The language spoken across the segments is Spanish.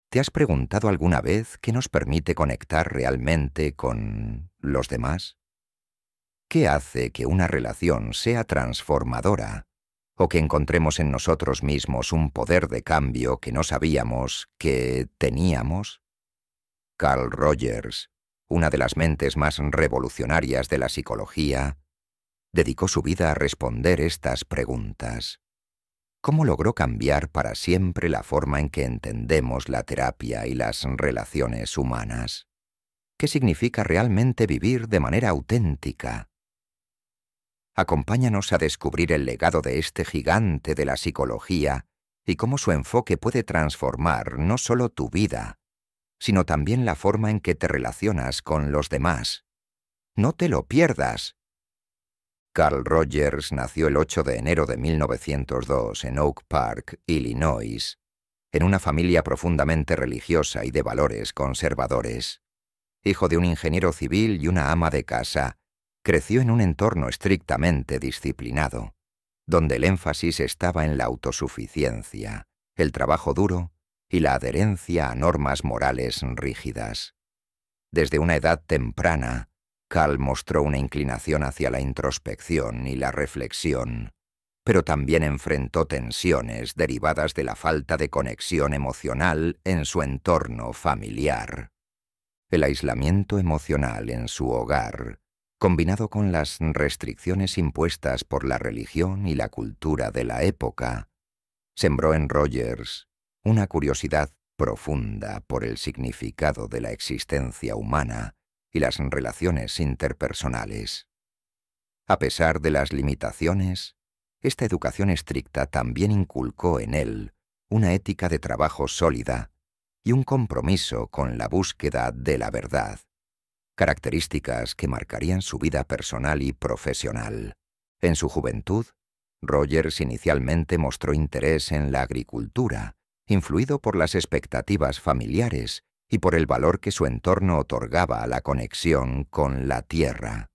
¿Te has preguntado alguna vez qué nos permite conectar realmente con los demás? ¿Qué hace que una relación sea transformadora o que encontremos en nosotros mismos un poder de cambio que no sabíamos que teníamos? Carl Rogers, una de las mentes más revolucionarias de la psicología, dedicó su vida a responder estas preguntas. ¿Cómo logró cambiar para siempre la forma en que entendemos la terapia y las relaciones humanas? ¿Qué significa realmente vivir de manera auténtica? Acompáñanos a descubrir el legado de este gigante de la psicología y cómo su enfoque puede transformar no solo tu vida, sino también la forma en que te relacionas con los demás. ¡No te lo pierdas! Carl Rogers nació el 8 de enero de 1902 en Oak Park, Illinois, en una familia profundamente religiosa y de valores conservadores. Hijo de un ingeniero civil y una ama de casa, creció en un entorno estrictamente disciplinado, donde el énfasis estaba en la autosuficiencia, el trabajo duro y la adherencia a normas morales rígidas. Desde una edad temprana, Carl mostró una inclinación hacia la introspección y la reflexión, pero también enfrentó tensiones derivadas de la falta de conexión emocional en su entorno familiar. El aislamiento emocional en su hogar, combinado con las restricciones impuestas por la religión y la cultura de la época, sembró en Rogers una curiosidad profunda por el significado de la existencia humana y las relaciones interpersonales. A pesar de las limitaciones, esta educación estricta también inculcó en él una ética de trabajo sólida y un compromiso con la búsqueda de la verdad, características que marcarían su vida personal y profesional. En su juventud, Rogers inicialmente mostró interés en la agricultura, influido por las expectativas familiares y por el valor que su entorno otorgaba a la conexión con la tierra.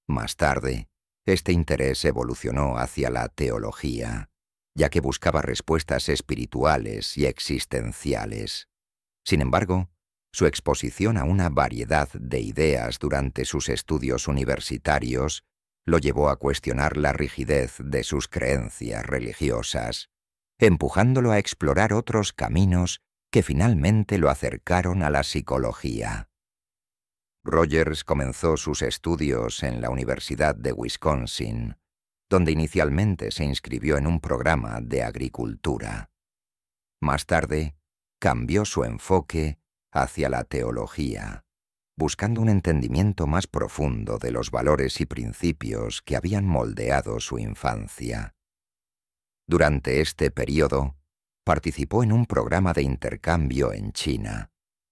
Más tarde, este interés evolucionó hacia la teología, ya que buscaba respuestas espirituales y existenciales. Sin embargo, su exposición a una variedad de ideas durante sus estudios universitarios lo llevó a cuestionar la rigidez de sus creencias religiosas, empujándolo a explorar otros caminos que finalmente lo acercaron a la psicología. Rogers comenzó sus estudios en la Universidad de Wisconsin, donde inicialmente se inscribió en un programa de agricultura. Más tarde, cambió su enfoque hacia la teología, buscando un entendimiento más profundo de los valores y principios que habían moldeado su infancia. Durante este período, participó en un programa de intercambio en China,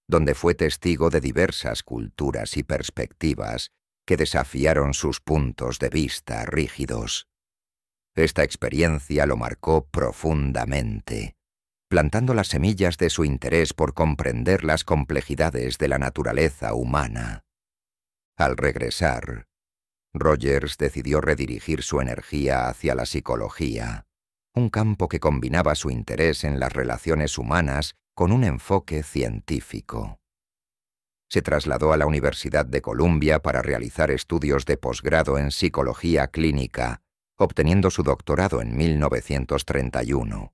donde fue testigo de diversas culturas y perspectivas que desafiaron sus puntos de vista rígidos. Esta experiencia lo marcó profundamente, plantando las semillas de su interés por comprender las complejidades de la naturaleza humana. Al regresar, Rogers decidió redirigir su energía hacia la psicología, un campo que combinaba su interés en las relaciones humanas con un enfoque científico. Se trasladó a la Universidad de Columbia para realizar estudios de posgrado en psicología clínica, obteniendo su doctorado en 1931.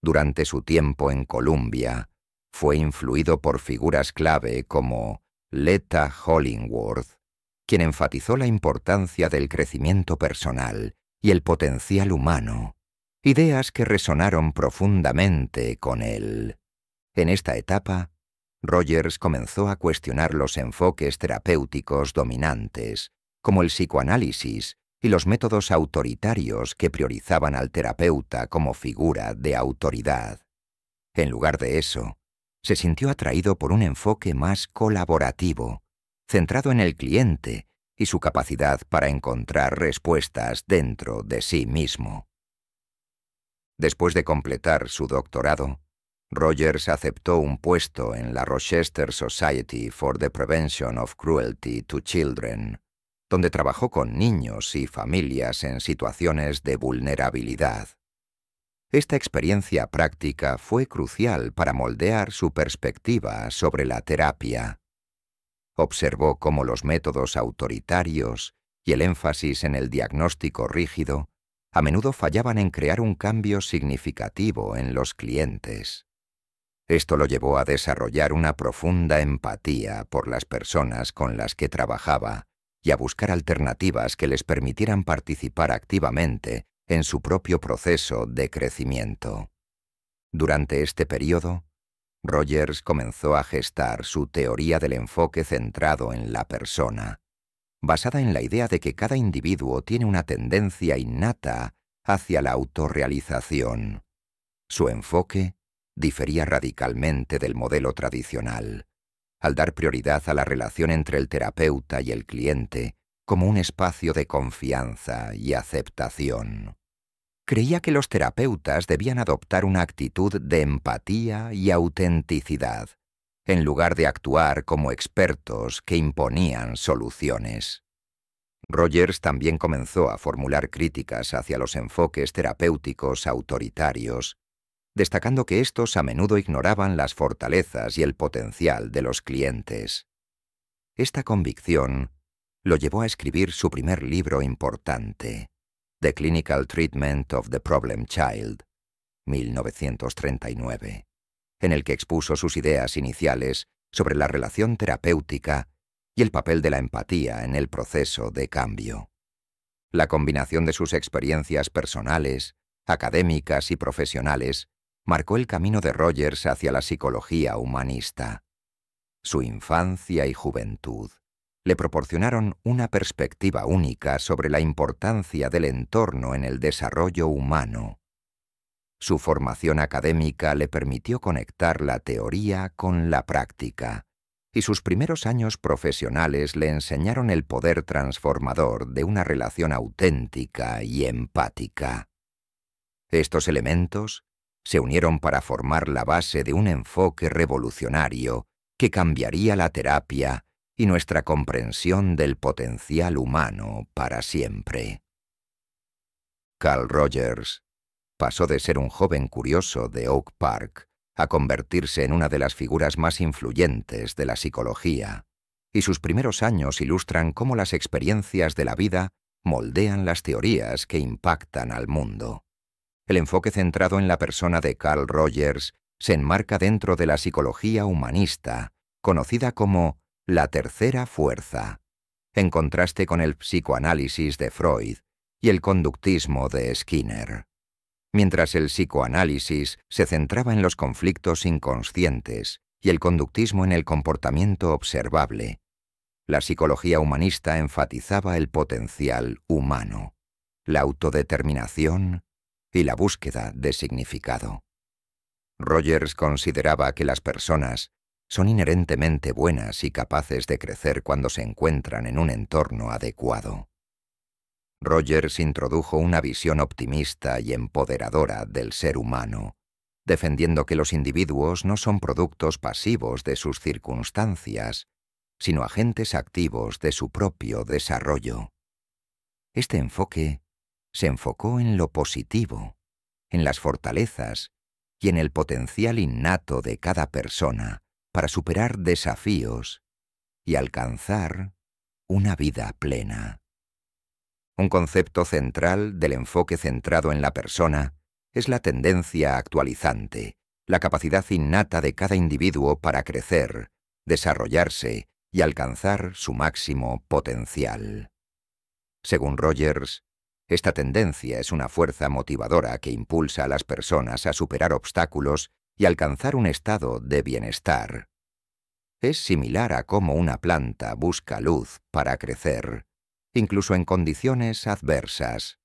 Durante su tiempo en Columbia, fue influido por figuras clave como Leta Hollingworth, quien enfatizó la importancia del crecimiento personal y el potencial humano, ideas que resonaron profundamente con él. En esta etapa, Rogers comenzó a cuestionar los enfoques terapéuticos dominantes, como el psicoanálisis y los métodos autoritarios que priorizaban al terapeuta como figura de autoridad. En lugar de eso, se sintió atraído por un enfoque más colaborativo, centrado en el cliente y su capacidad para encontrar respuestas dentro de sí mismo. Después de completar su doctorado, Rogers aceptó un puesto en la Rochester Society for the Prevention of Cruelty to Children, donde trabajó con niños y familias en situaciones de vulnerabilidad. Esta experiencia práctica fue crucial para moldear su perspectiva sobre la terapia. Observó cómo los métodos autoritarios y el énfasis en el diagnóstico rígido a menudo fallaban en crear un cambio significativo en los clientes. Esto lo llevó a desarrollar una profunda empatía por las personas con las que trabajaba y a buscar alternativas que les permitieran participar activamente en su propio proceso de crecimiento. Durante este periodo, Rogers comenzó a gestar su teoría del enfoque centrado en la persona, basada en la idea de que cada individuo tiene una tendencia innata hacia la autorrealización. Su enfoque difería radicalmente del modelo tradicional, al dar prioridad a la relación entre el terapeuta y el cliente como un espacio de confianza y aceptación. Creía que los terapeutas debían adoptar una actitud de empatía y autenticidad, en lugar de actuar como expertos que imponían soluciones. Rogers también comenzó a formular críticas hacia los enfoques terapéuticos autoritarios, destacando que estos a menudo ignoraban las fortalezas y el potencial de los clientes. Esta convicción lo llevó a escribir su primer libro importante, The Clinical Treatment of the Problem Child, 1939, en el que expuso sus ideas iniciales sobre la relación terapéutica y el papel de la empatía en el proceso de cambio. La combinación de sus experiencias personales, académicas y profesionales marcó el camino de Rogers hacia la psicología humanista. Su infancia y juventud le proporcionaron una perspectiva única sobre la importancia del entorno en el desarrollo humano. Su formación académica le permitió conectar la teoría con la práctica, y sus primeros años profesionales le enseñaron el poder transformador de una relación auténtica y empática. Estos elementos se unieron para formar la base de un enfoque revolucionario que cambiaría la terapia y nuestra comprensión del potencial humano para siempre. Carl Rogers pasó de ser un joven curioso de Oak Park a convertirse en una de las figuras más influyentes de la psicología, y sus primeros años ilustran cómo las experiencias de la vida moldean las teorías que impactan al mundo. El enfoque centrado en la persona de Carl Rogers se enmarca dentro de la psicología humanista, conocida como la tercera fuerza, en contraste con el psicoanálisis de Freud y el conductismo de Skinner. Mientras el psicoanálisis se centraba en los conflictos inconscientes y el conductismo en el comportamiento observable, la psicología humanista enfatizaba el potencial humano, la autodeterminación y la búsqueda de significado. Rogers consideraba que las personas son inherentemente buenas y capaces de crecer cuando se encuentran en un entorno adecuado. Rogers introdujo una visión optimista y empoderadora del ser humano, defendiendo que los individuos no son productos pasivos de sus circunstancias, sino agentes activos de su propio desarrollo. Este enfoque se enfocó en lo positivo, en las fortalezas y en el potencial innato de cada persona para superar desafíos y alcanzar una vida plena. Un concepto central del enfoque centrado en la persona es la tendencia actualizante, la capacidad innata de cada individuo para crecer, desarrollarse y alcanzar su máximo potencial. Según Rogers, esta tendencia es una fuerza motivadora que impulsa a las personas a superar obstáculos y alcanzar un estado de bienestar. Es similar a cómo una planta busca luz para crecer, incluso en condiciones adversas.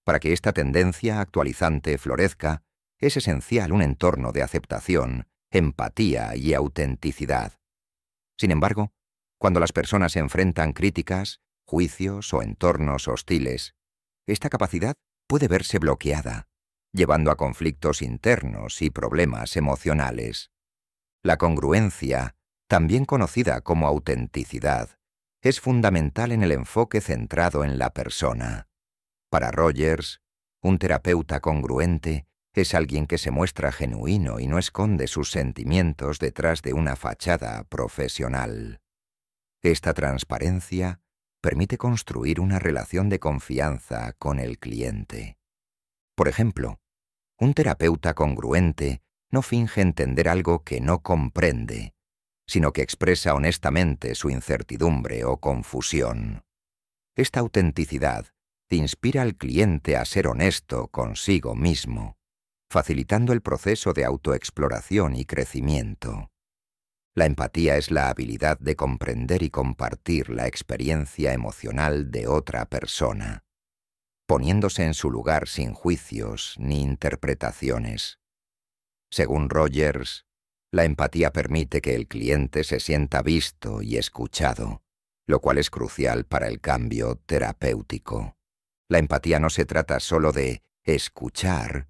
Para que esta tendencia actualizante florezca, es esencial un entorno de aceptación, empatía y autenticidad. Sin embargo, cuando las personas enfrentan críticas, juicios o entornos hostiles, esta capacidad puede verse bloqueada, llevando a conflictos internos y problemas emocionales. La congruencia, también conocida como autenticidad, es fundamental en el enfoque centrado en la persona. Para Rogers, un terapeuta congruente Es alguien que se muestra genuino y no esconde sus sentimientos detrás de una fachada profesional. Esta transparencia permite construir una relación de confianza con el cliente. Por ejemplo, un terapeuta congruente no finge entender algo que no comprende, sino que expresa honestamente su incertidumbre o confusión. Esta autenticidad inspira al cliente a ser honesto consigo mismo, facilitando el proceso de autoexploración y crecimiento. La empatía es la habilidad de comprender y compartir la experiencia emocional de otra persona, poniéndose en su lugar sin juicios ni interpretaciones. Según Rogers, la empatía permite que el cliente se sienta visto y escuchado, lo cual es crucial para el cambio terapéutico. La empatía no se trata solo de escuchar,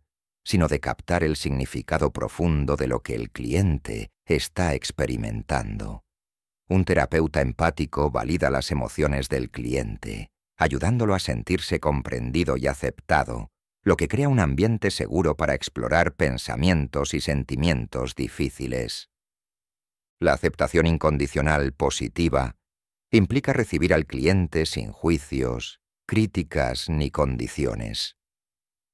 sino de captar el significado profundo de lo que el cliente está experimentando. Un terapeuta empático valida las emociones del cliente, ayudándolo a sentirse comprendido y aceptado, lo que crea un ambiente seguro para explorar pensamientos y sentimientos difíciles. La aceptación incondicional positiva implica recibir al cliente sin juicios, críticas ni condiciones.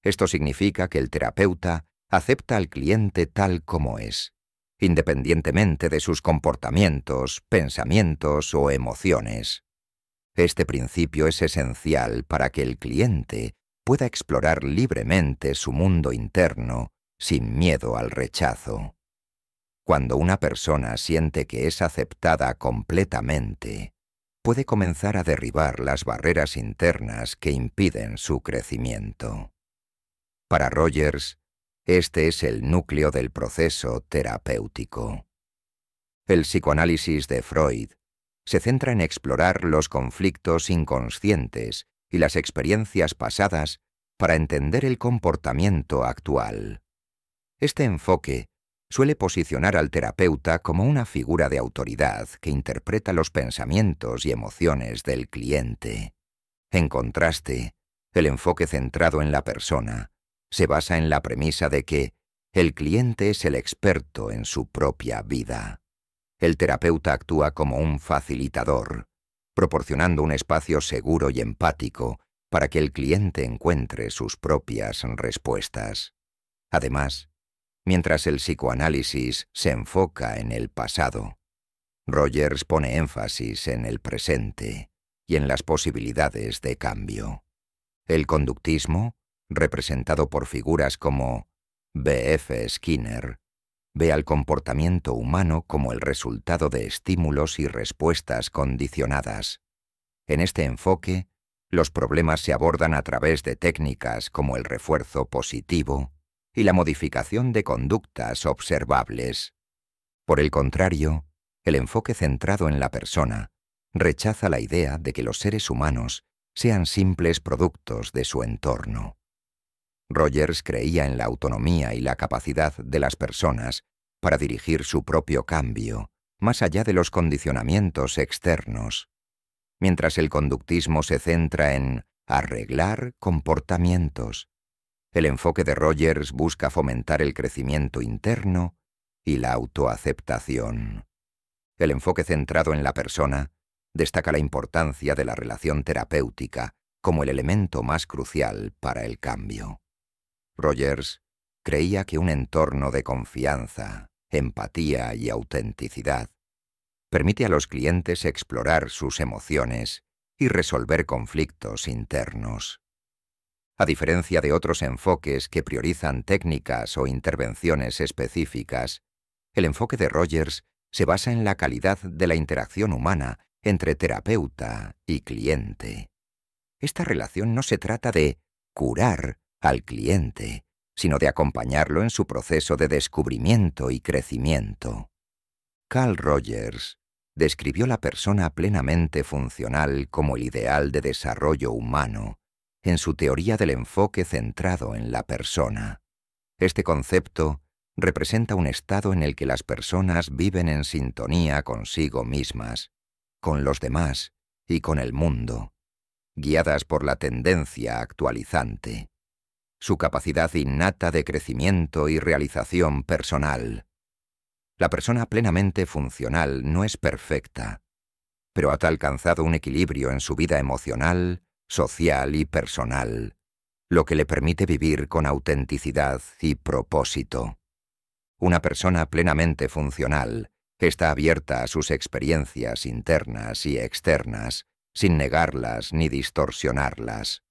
Esto significa que el terapeuta acepta al cliente tal como es, independientemente de sus comportamientos, pensamientos o emociones. Este principio es esencial para que el cliente pueda explorar libremente su mundo interno sin miedo al rechazo. Cuando una persona siente que es aceptada completamente, puede comenzar a derribar las barreras internas que impiden su crecimiento. Para Rogers, este es el núcleo del proceso terapéutico. El psicoanálisis de Freud se centra en explorar los conflictos inconscientes y las experiencias pasadas para entender el comportamiento actual. Este enfoque suele posicionar al terapeuta como una figura de autoridad que interpreta los pensamientos y emociones del cliente. En contraste, el enfoque centrado en la persona se basa en la premisa de que el cliente es el experto en su propia vida. El terapeuta actúa como un facilitador, proporcionando un espacio seguro y empático para que el cliente encuentre sus propias respuestas. Además, mientras el psicoanálisis se enfoca en el pasado, Rogers pone énfasis en el presente y en las posibilidades de cambio. El conductismo, representado por figuras como B.F. Skinner, ve al comportamiento humano como el resultado de estímulos y respuestas condicionadas. En este enfoque, los problemas se abordan a través de técnicas como el refuerzo positivo y la modificación de conductas observables. Por el contrario, el enfoque centrado en la persona rechaza la idea de que los seres humanos sean simples productos de su entorno. Rogers creía en la autonomía y la capacidad de las personas para dirigir su propio cambio, más allá de los condicionamientos externos, mientras el conductismo se centra en arreglar comportamientos. El enfoque de Rogers busca fomentar el crecimiento interno y la autoaceptación. El enfoque centrado en la persona destaca la importancia de la relación terapéutica como el elemento más crucial para el cambio. Rogers creía que un entorno de confianza, empatía y autenticidad permite a los clientes explorar sus emociones y resolver conflictos internos. A diferencia de otros enfoques que priorizan técnicas o intervenciones específicas, el enfoque de Rogers se basa en la calidad de la interacción humana entre terapeuta y cliente. Esta relación no se trata de curar al cliente, sino de acompañarlo en su proceso de descubrimiento y crecimiento. Carl Rogers describió la persona plenamente funcional como el ideal de desarrollo humano en su teoría del enfoque centrado en la persona. Este concepto representa un estado en el que las personas viven en sintonía consigo mismas, con los demás y con el mundo, guiadas por la tendencia actualizante. su capacidad innata de crecimiento y realización personal. La persona plenamente funcional no es perfecta, pero ha alcanzado un equilibrio en su vida emocional, social y personal, lo que le permite vivir con autenticidad y propósito. Una persona plenamente funcional está abierta a sus experiencias internas y externas, sin negarlas ni distorsionarlas.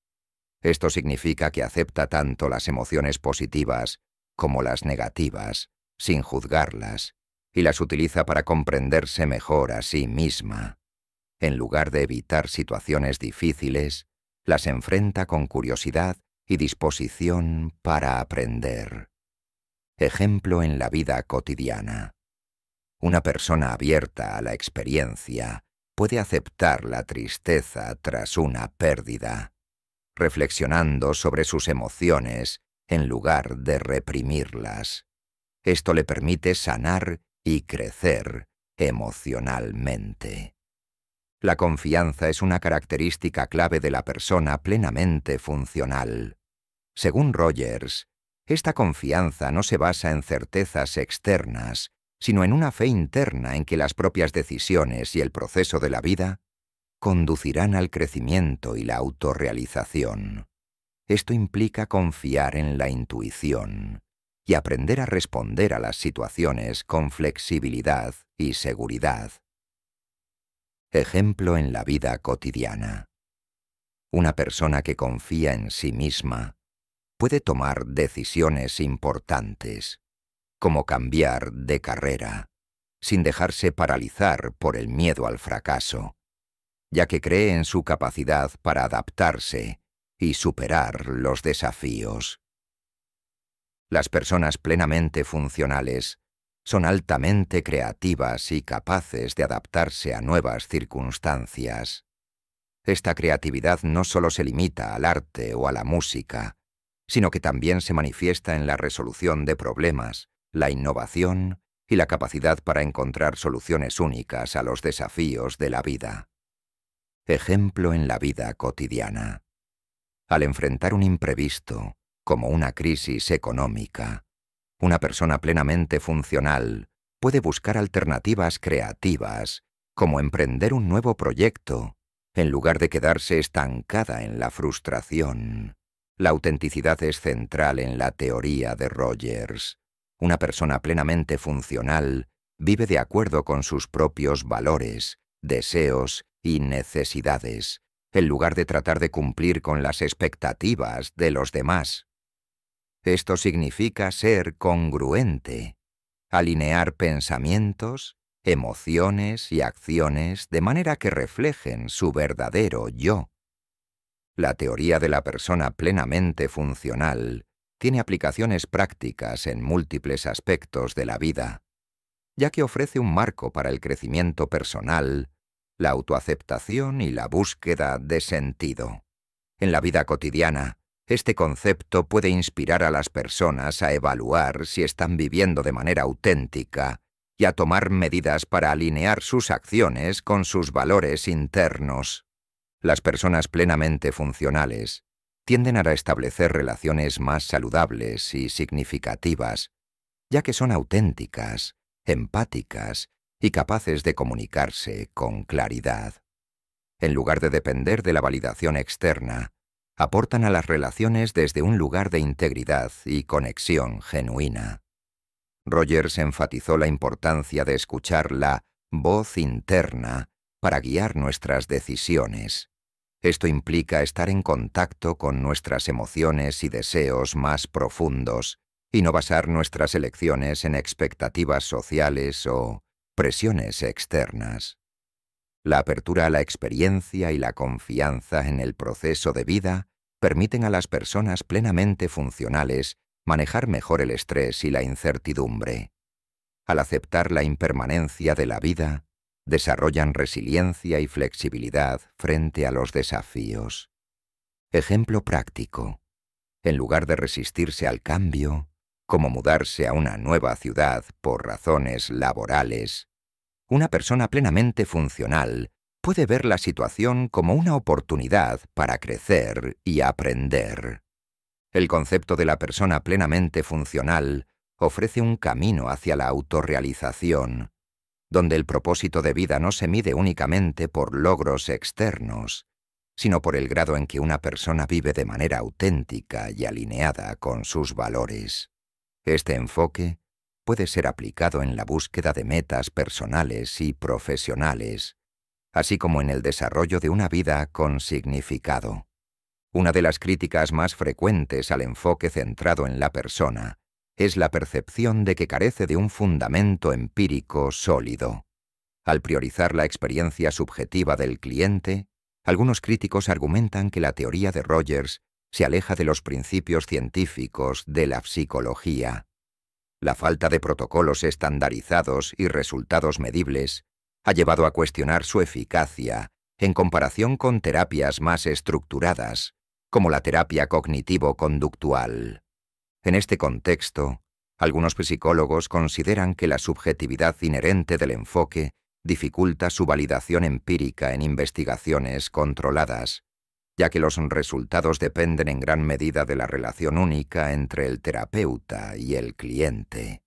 Esto significa que acepta tanto las emociones positivas como las negativas, sin juzgarlas, y las utiliza para comprenderse mejor a sí misma. En lugar de evitar situaciones difíciles, las enfrenta con curiosidad y disposición para aprender. Ejemplo en la vida cotidiana. Una persona abierta a la experiencia puede aceptar la tristeza tras una pérdida, reflexionando sobre sus emociones en lugar de reprimirlas. Esto le permite sanar y crecer emocionalmente. La confianza es una característica clave de la persona plenamente funcional. Según Rogers, esta confianza no se basa en certezas externas, sino en una fe interna en que las propias decisiones y el proceso de la vida conducirán al crecimiento y la autorrealización. Esto implica confiar en la intuición y aprender a responder a las situaciones con flexibilidad y seguridad. Ejemplo en la vida cotidiana. Una persona que confía en sí misma puede tomar decisiones importantes, como cambiar de carrera, sin dejarse paralizar por el miedo al fracaso, ya que cree en su capacidad para adaptarse y superar los desafíos. Las personas plenamente funcionales son altamente creativas y capaces de adaptarse a nuevas circunstancias. Esta creatividad no solo se limita al arte o a la música, sino que también se manifiesta en la resolución de problemas, la innovación y la capacidad para encontrar soluciones únicas a los desafíos de la vida. Ejemplo en la vida cotidiana. Al enfrentar un imprevisto, como una crisis económica, una persona plenamente funcional puede buscar alternativas creativas, como emprender un nuevo proyecto, en lugar de quedarse estancada en la frustración. La autenticidad es central en la teoría de Rogers. Una persona plenamente funcional vive de acuerdo con sus propios valores, deseos y necesidades, en lugar de tratar de cumplir con las expectativas de los demás. Esto significa ser congruente, alinear pensamientos, emociones y acciones de manera que reflejen su verdadero yo. La teoría de la persona plenamente funcional tiene aplicaciones prácticas en múltiples aspectos de la vida, ya que ofrece un marco para el crecimiento personal, la autoaceptación y la búsqueda de sentido. En la vida cotidiana, este concepto puede inspirar a las personas a evaluar si están viviendo de manera auténtica y a tomar medidas para alinear sus acciones con sus valores internos. Las personas plenamente funcionales tienden a establecer relaciones más saludables y significativas, ya que son auténticas, empáticas y capaces de comunicarse con claridad. En lugar de depender de la validación externa, aportan a las relaciones desde un lugar de integridad y conexión genuina. Rogers enfatizó la importancia de escuchar la voz interna para guiar nuestras decisiones. Esto implica estar en contacto con nuestras emociones y deseos más profundos y no basar nuestras elecciones en expectativas sociales o presiones externas. La apertura a la experiencia y la confianza en el proceso de vida permiten a las personas plenamente funcionales manejar mejor el estrés y la incertidumbre. Al aceptar la impermanencia de la vida, desarrollan resiliencia y flexibilidad frente a los desafíos. Ejemplo práctico. En lugar de resistirse al cambio, como mudarse a una nueva ciudad por razones laborales, una persona plenamente funcional puede ver la situación como una oportunidad para crecer y aprender. El concepto de la persona plenamente funcional ofrece un camino hacia la autorrealización, donde el propósito de vida no se mide únicamente por logros externos, sino por el grado en que una persona vive de manera auténtica y alineada con sus valores. Este enfoque puede ser aplicado en la búsqueda de metas personales y profesionales, así como en el desarrollo de una vida con significado. Una de las críticas más frecuentes al enfoque centrado en la persona es la percepción de que carece de un fundamento empírico sólido. Al priorizar la experiencia subjetiva del cliente, algunos críticos argumentan que la teoría de Rogers se aleja de los principios científicos de la psicología. La falta de protocolos estandarizados y resultados medibles ha llevado a cuestionar su eficacia en comparación con terapias más estructuradas, como la terapia cognitivo-conductual. En este contexto, algunos psicólogos consideran que la subjetividad inherente del enfoque dificulta su validación empírica en investigaciones controladas, ya que los resultados dependen en gran medida de la relación única entre el terapeuta y el cliente.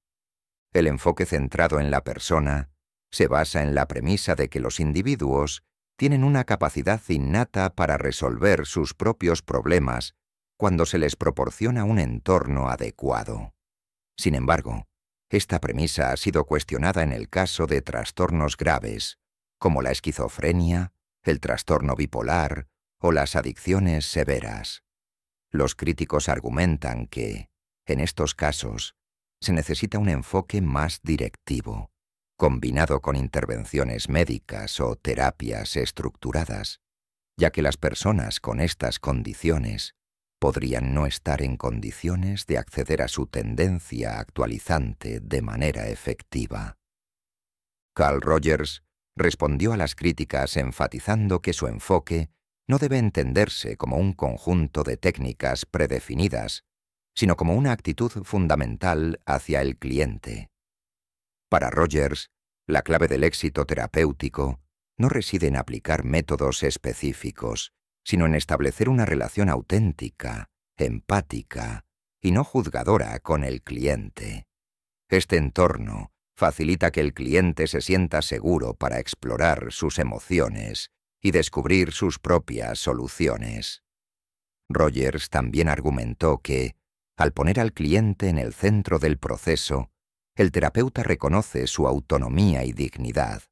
El enfoque centrado en la persona se basa en la premisa de que los individuos tienen una capacidad innata para resolver sus propios problemas cuando se les proporciona un entorno adecuado. Sin embargo, esta premisa ha sido cuestionada en el caso de trastornos graves, como la esquizofrenia, el trastorno bipolar o las adicciones severas. Los críticos argumentan que, en estos casos, se necesita un enfoque más directivo, combinado con intervenciones médicas o terapias estructuradas, ya que las personas con estas condiciones podrían no estar en condiciones de acceder a su tendencia actualizante de manera efectiva. Carl Rogers respondió a las críticas enfatizando que su enfoque no debe entenderse como un conjunto de técnicas predefinidas, sino como una actitud fundamental hacia el cliente. Para Rogers, la clave del éxito terapéutico no reside en aplicar métodos específicos, sino en establecer una relación auténtica, empática y no juzgadora con el cliente. Este entorno facilita que el cliente se sienta seguro para explorar sus emociones y descubrir sus propias soluciones. Rogers también argumentó que, al poner al cliente en el centro del proceso, el terapeuta reconoce su autonomía y dignidad,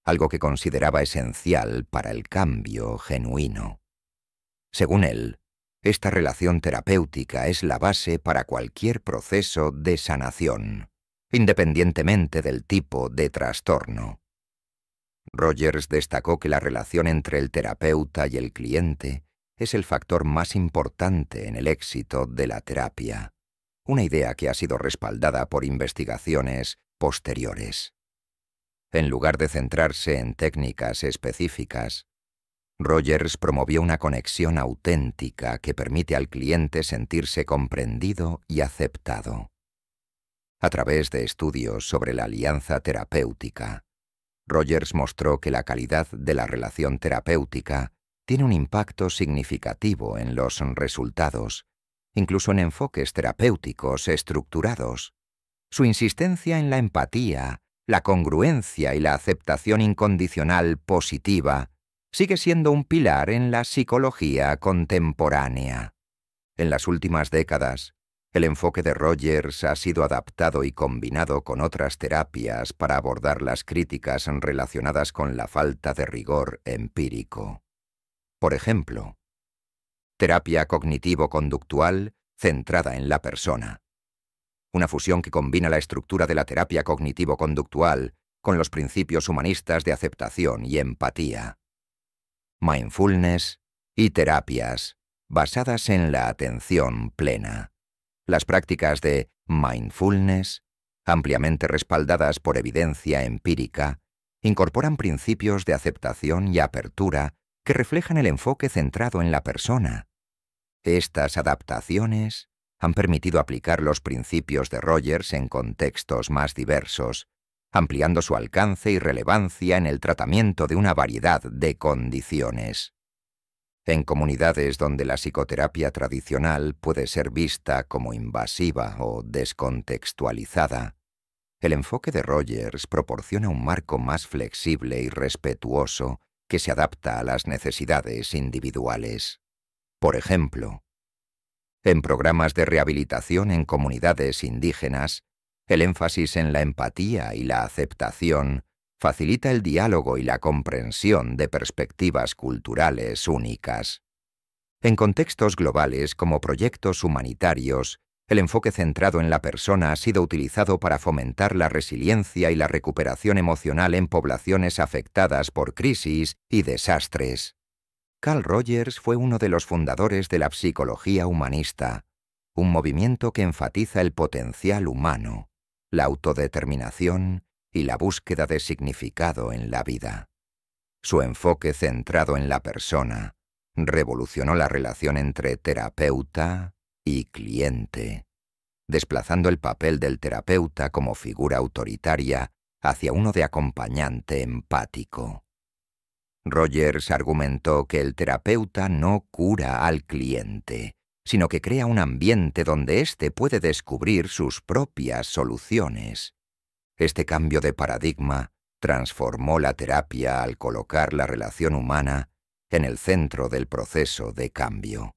algo que consideraba esencial para el cambio genuino. Según él, esta relación terapéutica es la base para cualquier proceso de sanación, independientemente del tipo de trastorno. Rogers destacó que la relación entre el terapeuta y el cliente es el factor más importante en el éxito de la terapia, una idea que ha sido respaldada por investigaciones posteriores. En lugar de centrarse en técnicas específicas, Rogers promovió una conexión auténtica que permite al cliente sentirse comprendido y aceptado. A través de estudios sobre la alianza terapéutica, Rogers mostró que la calidad de la relación terapéutica tiene un impacto significativo en los resultados, incluso en enfoques terapéuticos estructurados. Su insistencia en la empatía, la congruencia y la aceptación incondicional positiva sigue siendo un pilar en la psicología contemporánea. En las últimas décadas, el enfoque de Rogers ha sido adaptado y combinado con otras terapias para abordar las críticas relacionadas con la falta de rigor empírico. Por ejemplo, terapia cognitivo-conductual centrada en la persona. Una fusión que combina la estructura de la terapia cognitivo-conductual con los principios humanistas de aceptación y empatía. Mindfulness y terapias basadas en la atención plena. Las prácticas de mindfulness, ampliamente respaldadas por evidencia empírica, incorporan principios de aceptación y apertura que reflejan el enfoque centrado en la persona. Estas adaptaciones han permitido aplicar los principios de Rogers en contextos más diversos, ampliando su alcance y relevancia en el tratamiento de una variedad de condiciones. En comunidades donde la psicoterapia tradicional puede ser vista como invasiva o descontextualizada, el enfoque de Rogers proporciona un marco más flexible y respetuoso que se adapta a las necesidades individuales. Por ejemplo, en programas de rehabilitación en comunidades indígenas, el énfasis en la empatía y la aceptación facilita el diálogo y la comprensión de perspectivas culturales únicas. En contextos globales como proyectos humanitarios, el enfoque centrado en la persona ha sido utilizado para fomentar la resiliencia y la recuperación emocional en poblaciones afectadas por crisis y desastres. Carl Rogers fue uno de los fundadores de la psicología humanista, un movimiento que enfatiza el potencial humano, la autodeterminación y la búsqueda de significado en la vida. Su enfoque centrado en la persona revolucionó la relación entre terapeuta y cliente, desplazando el papel del terapeuta como figura autoritaria hacia uno de acompañante empático. Rogers argumentó que el terapeuta no cura al cliente, sino que crea un ambiente donde éste puede descubrir sus propias soluciones. Este cambio de paradigma transformó la terapia al colocar la relación humana en el centro del proceso de cambio.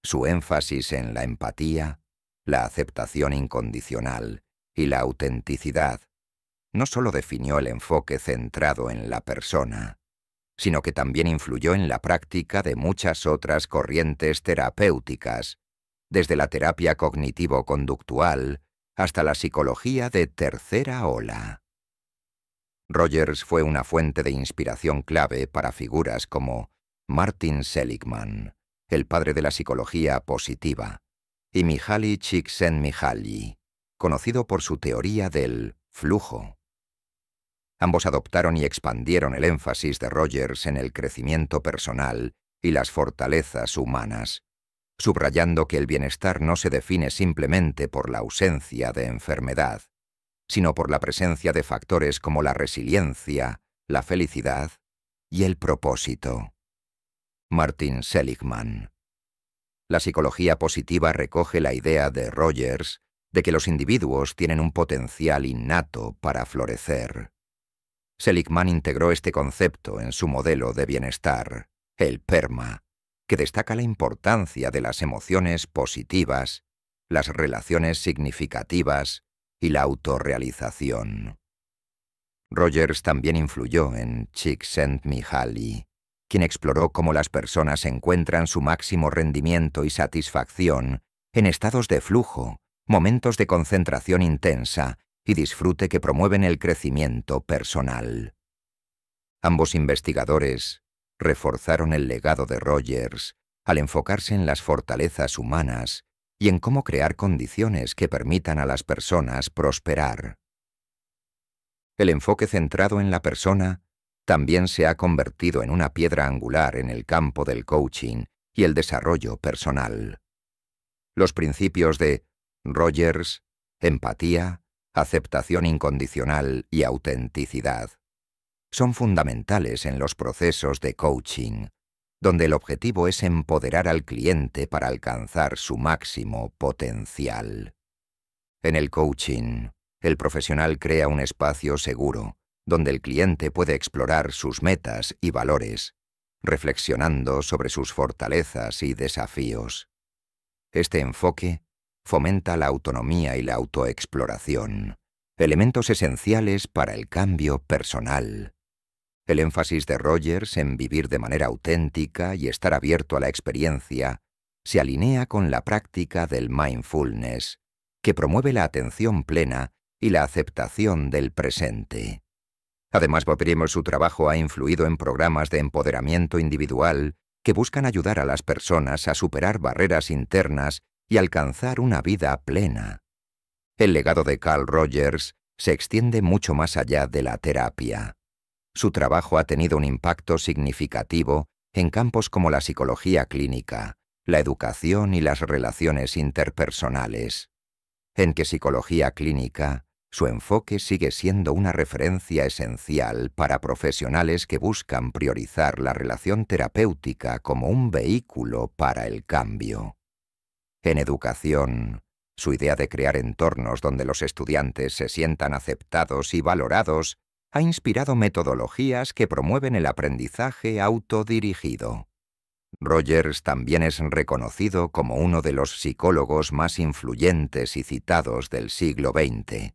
Su énfasis en la empatía, la aceptación incondicional y la autenticidad no solo definió el enfoque centrado en la persona, sino que también influyó en la práctica de muchas otras corrientes terapéuticas, desde la terapia cognitivo-conductual hasta la psicología de tercera ola. Rogers fue una fuente de inspiración clave para figuras como Martin Seligman, el padre de la psicología positiva, y Mihaly Csikszentmihalyi, conocido por su teoría del flujo. Ambos adoptaron y expandieron el énfasis de Rogers en el crecimiento personal y las fortalezas humanas, subrayando que el bienestar no se define simplemente por la ausencia de enfermedad, sino por la presencia de factores como la resiliencia, la felicidad y el propósito. Martin Seligman. La psicología positiva recoge la idea de Rogers de que los individuos tienen un potencial innato para florecer. Seligman integró este concepto en su modelo de bienestar, el PERMA, que destaca la importancia de las emociones positivas, las relaciones significativas y la autorrealización. Rogers también influyó en Csikszentmihalyi, quien exploró cómo las personas encuentran su máximo rendimiento y satisfacción en estados de flujo, momentos de concentración intensa y disfrute que promueven el crecimiento personal. Ambos investigadores reforzaron el legado de Rogers al enfocarse en las fortalezas humanas y en cómo crear condiciones que permitan a las personas prosperar. El enfoque centrado en la persona también se ha convertido en una piedra angular en el campo del coaching y el desarrollo personal. Los principios de Rogers, empatía, aceptación incondicional y autenticidad son fundamentales en los procesos de coaching, donde el objetivo es empoderar al cliente para alcanzar su máximo potencial. En el coaching, el profesional crea un espacio seguro, donde el cliente puede explorar sus metas y valores, reflexionando sobre sus fortalezas y desafíos. Este enfoque fomenta la autonomía y la autoexploración, elementos esenciales para el cambio personal. El énfasis de Rogers en vivir de manera auténtica y estar abierto a la experiencia se alinea con la práctica del mindfulness, que promueve la atención plena y la aceptación del presente. Además, su trabajo ha influido en programas de empoderamiento individual que buscan ayudar a las personas a superar barreras internas y alcanzar una vida plena. El legado de Carl Rogers se extiende mucho más allá de la terapia. Su trabajo ha tenido un impacto significativo en campos como la psicología clínica, la educación y las relaciones interpersonales. En que psicología clínica, Su enfoque sigue siendo una referencia esencial para profesionales que buscan priorizar la relación terapéutica como un vehículo para el cambio. En educación, su idea de crear entornos donde los estudiantes se sientan aceptados y valorados ha inspirado metodologías que promueven el aprendizaje autodirigido. Rogers también es reconocido como uno de los psicólogos más influyentes y citados del siglo XX.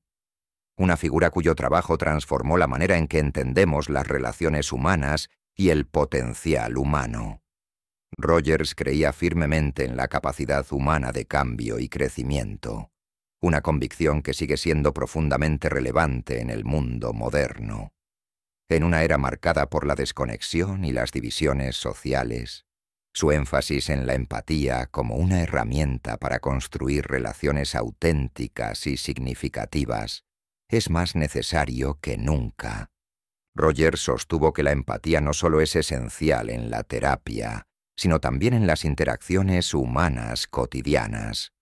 Una figura cuyo trabajo transformó la manera en que entendemos las relaciones humanas y el potencial humano. Rogers creía firmemente en la capacidad humana de cambio y crecimiento, una convicción que sigue siendo profundamente relevante en el mundo moderno. En una era marcada por la desconexión y las divisiones sociales, su énfasis en la empatía como una herramienta para construir relaciones auténticas y significativas es más necesario que nunca. Rogers sostuvo que la empatía no solo es esencial en la terapia, sino también en las interacciones humanas cotidianas.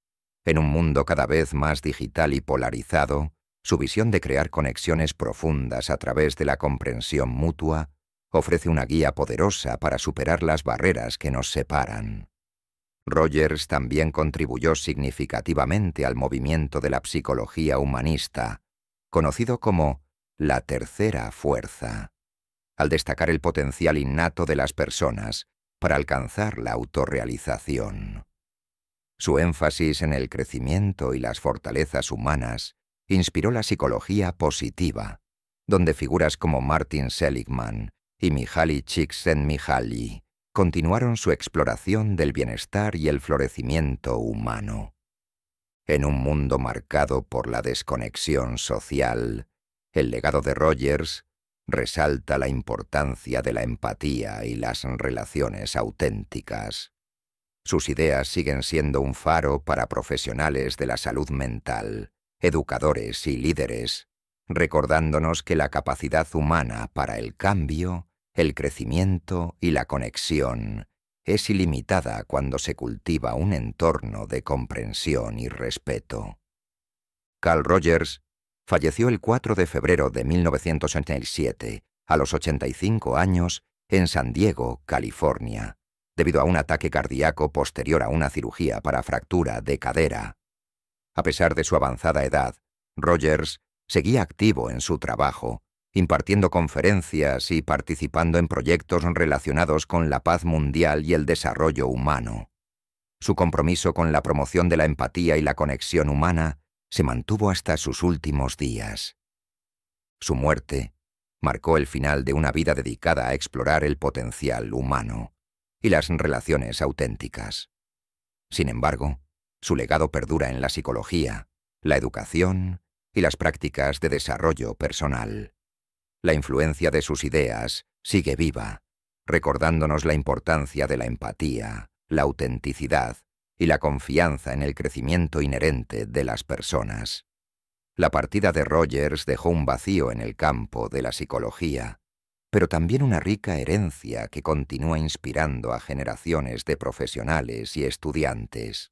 En un mundo cada vez más digital y polarizado, su visión de crear conexiones profundas a través de la comprensión mutua ofrece una guía poderosa para superar las barreras que nos separan. Rogers también contribuyó significativamente al movimiento de la psicología humanista, conocido como la tercera fuerza, al destacar el potencial innato de las personas para alcanzar la autorrealización. Su énfasis en el crecimiento y las fortalezas humanas inspiró la psicología positiva, donde figuras como Martin Seligman y Mihaly Csikszentmihalyi continuaron su exploración del bienestar y el florecimiento humano. En un mundo marcado por la desconexión social, el legado de Rogers resalta la importancia de la empatía y las relaciones auténticas. Sus ideas siguen siendo un faro para profesionales de la salud mental, educadores y líderes, recordándonos que la capacidad humana para el cambio, el crecimiento y la conexión es ilimitada cuando se cultiva un entorno de comprensión y respeto. Carl Rogers falleció el 4 de febrero de 1987, a los 85 años, en San Diego, California, debido a un ataque cardíaco posterior a una cirugía para fractura de cadera. A pesar de su avanzada edad, Rogers seguía activo en su trabajo, impartiendo conferencias y participando en proyectos relacionados con la paz mundial y el desarrollo humano. Su compromiso con la promoción de la empatía y la conexión humana se mantuvo hasta sus últimos días. Su muerte marcó el final de una vida dedicada a explorar el potencial humano y las relaciones auténticas. Sin embargo, su legado perdura en la psicología, la educación y las prácticas de desarrollo personal. La influencia de sus ideas sigue viva, recordándonos la importancia de la empatía, la autenticidad y la confianza en el crecimiento inherente de las personas. La partida de Rogers dejó un vacío en el campo de la psicología, pero también una rica herencia que continúa inspirando a generaciones de profesionales y estudiantes.